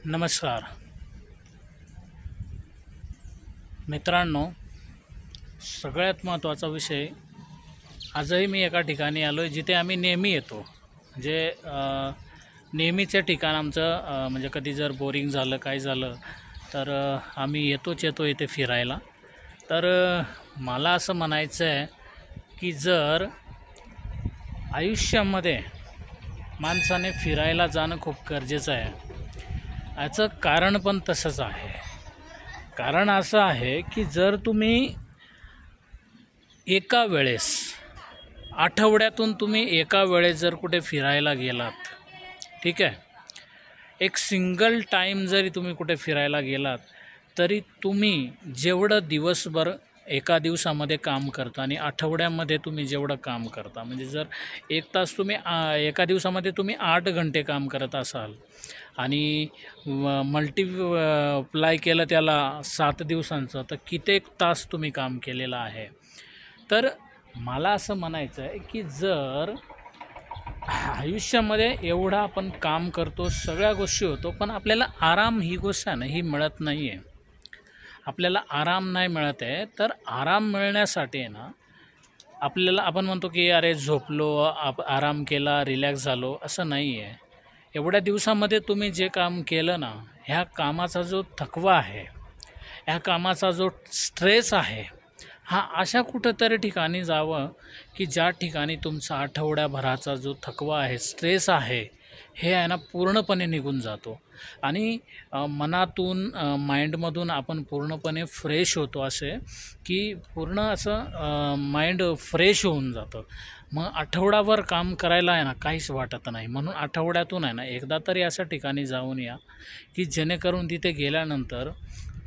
नमस्कार मित्रांनो, सगळ्यात महत्त्वाचा विषय, आजही मी एका ठिकाणी आलो आहे जिथे आम्ही नेहमी येतो. जे नेहमीचे ठिकाण आमचं, म्हणजे कधी जर बोरिंग झालं काय झालं तर आम्ही येतो इथे फिरायला. तर मला असं म्हणायचं आहे की जर आयुष्यामध्ये माणसाने फिरायला जाणं खूप गरजेचं आहे. याचं कारण पण तसंच आहे. कारण असं आहे की जर तुम्ही एका वेळेस, आठवड्यातून तुम्ही एका वेळेस जर कुठे फिरायला गेलात, ठीक आहे, एक सिंगल टाईम जरी तुम्ही कुठे फिरायला गेलात तरी तुम्ही जेवढं दिवसभर एका दिवसामध्ये काम करता आणि आठवड्यामध्ये तुम्ही जेवढं काम करता, म्हणजे जर एक तास तुम्ही एका दिवसामध्ये तुम्ही 8 घंटे काम करत असाल आणि मल्टीप्लाय केलं त्याला 7 दिवसांचं, तर कित्येक तास तुम्ही काम केलेलं आहे. तर मला असं म्हणायचं आहे की जर आयुष्यामध्ये एवढं आपण काम करतो, सगळ्या गोष्टी होतो, पण आपल्याला आराम ही गोष्ट आहे ना, ही मिळत नाही आहे. आपल्याला आराम नाही मिळत आहे. तर आराम मिळण्यासाठी आहे ना, आपल्याला, आपण म्हणतो की अरे झोपलो, आराम केला, रिलॅक्स झालो, असं नाही आहे. एवढ्या दिवसामध्ये तुम्ही जे काम केलं ना, ह्या कामाचा जो थकवा आहे, ह्या कामाचा जो स्ट्रेस आहे, हा अशा कुठंतरी ठिकाणी जावं की ज्या ठिकाणी तुमचा आठवड्याभराचा जो थकवा आहे, स्ट्रेस आहे, हे आहे ना पूर्णपणे निघून जातो आणि मनातून, माइंडमधून आपण पूर्णपणे फ्रेश होतो. असे की पूर्ण असं माइंड फ्रेश होऊन जातं. मग आठवडाभर काम करायला आहे ना काहीच वाटत नाही. म्हणून आठवड्यातून आहे ना एकदा तरी अशा ठिकाणी जाऊन या की जेणेकरून तिथे गेल्यानंतर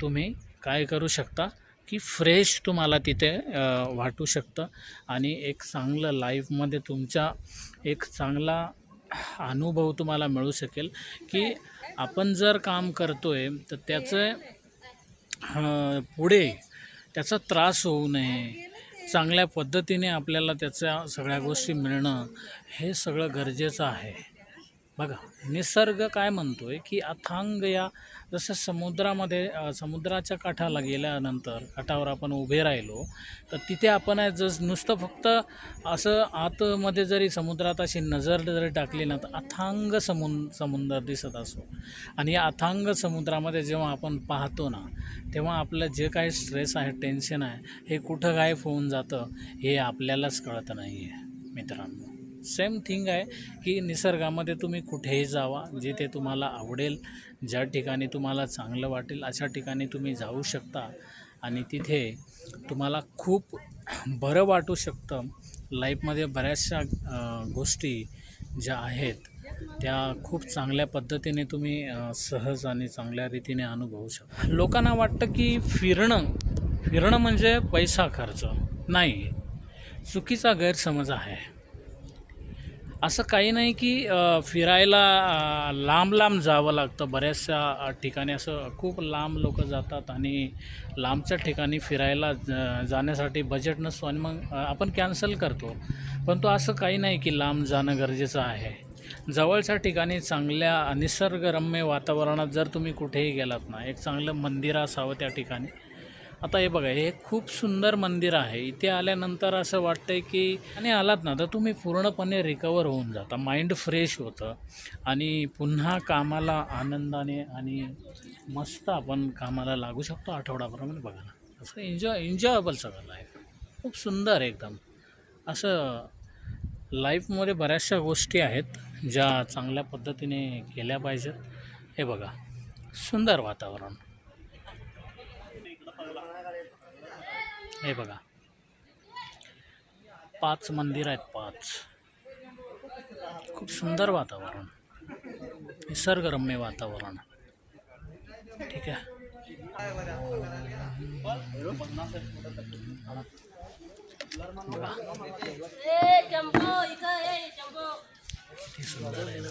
तुम्ही काय करू शकता की फ्रेश तुम्हाला तिथे वाटू शकतं आणि एक चांगलं लाईफमध्ये तुमच्या एक चांगला अनुभव तुम्हाला मिळू शकेल की आपण जर काम करतो आहे तर त्याचं पुढे त्याचा त्रास होऊ नये, चांगल्या पद्धतीने आपल्याला त्याच्या सगळ्या गोष्टी मिळणं, हे सगळं गरजेचं आहे. बघा, निसर्ग काय म्हणतो आहे की अथांग, या जसं समुद्रामध्ये, समुद्राच्या काठाला गेल्यानंतर, काठावर आपण उभे राहिलो तर तिथे आपण नुसतं फक्त असं आतमध्ये जरी समुद्रात अशी नजर जरी टाकली ना, तर अथांग समुद्र दिसत असतो. आणि या अथांग समुद्रामध्ये जेव्हा आपण पाहतो ना, तेव्हा आपलं जे काही स्ट्रेस आहे, टेन्शन आहे, हे कुठं गायब होऊन जातं हे आपल्यालाच कळत नाही आहे. मित्रांनो, सेम थिंग आहे की निसर्गामध्ये तुम्ही कुठेही जावा, जिथे तुम्हाला आवडेल, ज्या ठिकाणी तुम्हाला चांगलं वाटेल अशा ठिकाणी तुम्ही जाऊ शकता आणि तिथे तुम्हाला खूप बरं वाटू शकतं. लाईफमध्ये बऱ्याचशा गोष्टी ज्या आहेत त्या खूप चांगल्या पद्धतीने तुम्ही सहज आणि चांगल्या रीतीने अनुभवू शकता. लोकांना वाटतं की फिरणं म्हणजे पैसा खर्च. नाही, चुकीचा गैरसमज आहे. असं काही नाही की फिरायला लांब जावं लागतं. बऱ्याचशा ठिकाणी असं खूप लांब लोक जातात आणि लांबच्या ठिकाणी फिरायला जाण्यासाठी बजेट नसतो आणि मग आपण कॅन्सल करतो. परंतु असं काही नाही की लांब जाणं गरजेचं आहे. जवळच्या ठिकाणी चांगल्या निसर्गरम्य वातावरणात जर तुम्ही कुठेही गेलात ना, एक चांगलं मंदिर असावं त्या ठिकाणी. आता हे बघा, हे खूप सुंदर मंदिर आहे. इथे आल्यानंतर असं वाटतंय की, आणि आलात ना तर तुम्ही पूर्णपणे रिकवर होऊन जाता, माइंड फ्रेश होतं आणि पुन्हा कामाला आनंदाने आणि मस्त आपण कामाला लागू शकतो आठवडाभरामध्ये. बघा ना, असं एन्जॉयबल सगळं लाईफ, खूप सुंदर एकदम. असं लाईफमध्ये बऱ्याचशा गोष्टी आहेत ज्या चांगल्या पद्धतीने केल्या पाहिजेत. हे बघा, सुंदर वातावरण. हे बघा, 5 मंदिर आहेत, 5. खूप सुंदर वातावरण, निसर्गरम्य वातावरण. ठीक आहे. बघा, किती सुंदर आहे ना.